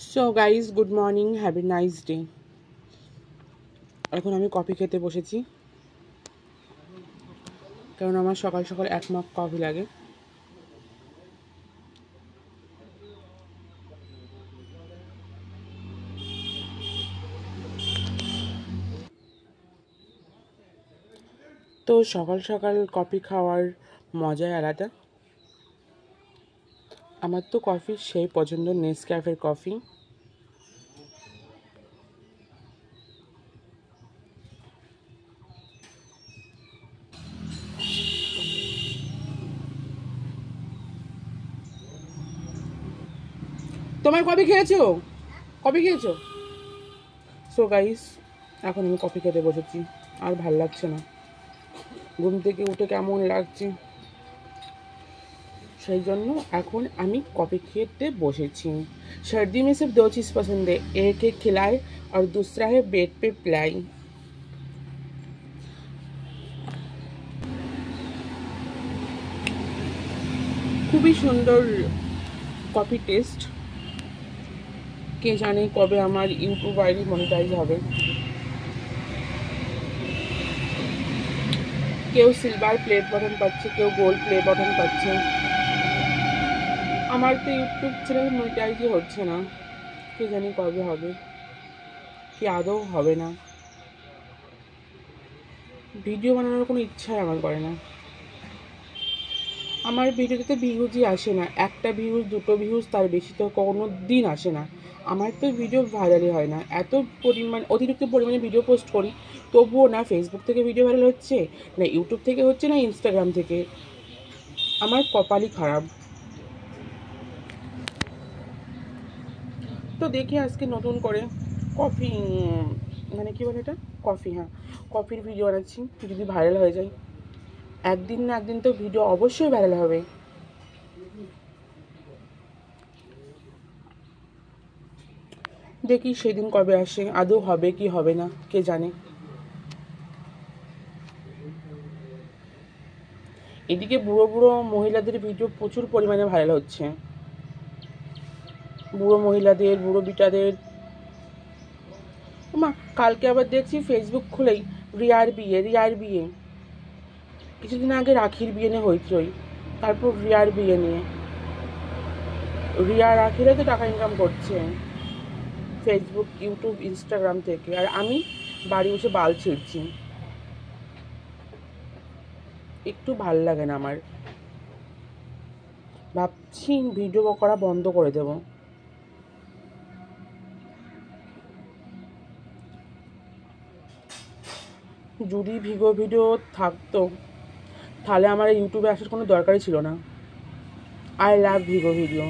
So guys, good morning, have a nice day. এখন আমি coffee খেতে বসেছি, কারণ আমার সকাল সকাল এক মগ কফি লাগে। তো সকাল সকাল কফি খাওয়ার মজাই আলাদা। আমার তো কফি সেই পছন্দ, নেসক্যাফের কফি। তোমার কফি খেয়েছো? কফি খেয়েছো? সো গাইস, এখন আমি কফি খেতে বসেছি। আর ভাল লাগছে না, ঘুম থেকে উঠে কেমন লাগছে, সেই জন্য এখন আমি कॉफ़ी खेते বসেছি। सर्दी में सिर्फ दो चीज़ पसंद है, एक है खिलाए और दूसरा है बेड पे पिलाई। খুবই সুন্দর কফি টেস্ট। কে জানে কবে আমার ইউটিউব আইডি মনিটাইজ হবে। কেউ সিলভার প্লে বাটন পাচ্ছে, কেউ গোল্ড প্লে বাটন পাচ্ছে। আমার তো ইউটিউব চ্যানেল মনিটাইজই হচ্ছে না, কে জানি কবে হবে, কি আদৌ হবে না। ভিডিও বানানোর কোনো ইচ্ছাই আমার করে না। আমার ভিডিওতে তো ভিউজই আসে না, একটা ভিউজ, দুটো ভিউজ, তার বেশি তো কোনো দিন আসে না। আমার তো ভিডিও ভাইরালই হয় না। এত অতিরিক্ত পরিমাণে ভিডিও পোস্ট করি, তবুও না ফেসবুক থেকে ভিডিও ভাইরাল হচ্ছে, না ইউটিউব থেকে হচ্ছে, না ইনস্টাগ্রাম থেকে। আমার কপালই খারাপ। তো দেখি আজকে নতুন করে কফি, মানে কী বলে এটা, কফি, হ্যাঁ কফির ভিডিও বানাচ্ছি। যদি ভাইরাল হয়ে যায়, একদিন না একদিন তো ভিডিও অবশ্যই ভাইরাল হবে। দেখি সেদিন কবে আসে, আদৌ হবে কি হবে না কে জানে। এদিকে বুড়ো বুড়ো মহিলাদের ভিডিও প্রচুর পরিমাণে ভাইরাল হচ্ছে। বুড়ো মহিলাদের, বুড়ো বিটাদের। মা, কালকে আবার দেখছি ফেসবুক খুলেই রিয়ার বিয়ে। কিছুদিন আগে রাখির বিয়ে নিয়ে হইচই, তারপর রিয়ার বিয়ে নিয়ে। রিয়া রাখিরা তো টাকা ইনকাম করছে ফেসবুক, ইউটিউব, ইনস্টাগ্রাম থেকে, আর আমি বাড়ি বসে বাল ছিঁড়ছি। একটু ভাল লাগে না আমার। ভাবছি ভিডিও করা বন্ধ করে দেব। যদি ভিডিও থাকতো তাহলে আমার ইউটিউবে আসার কোনো দরকারই ছিল না। I love video.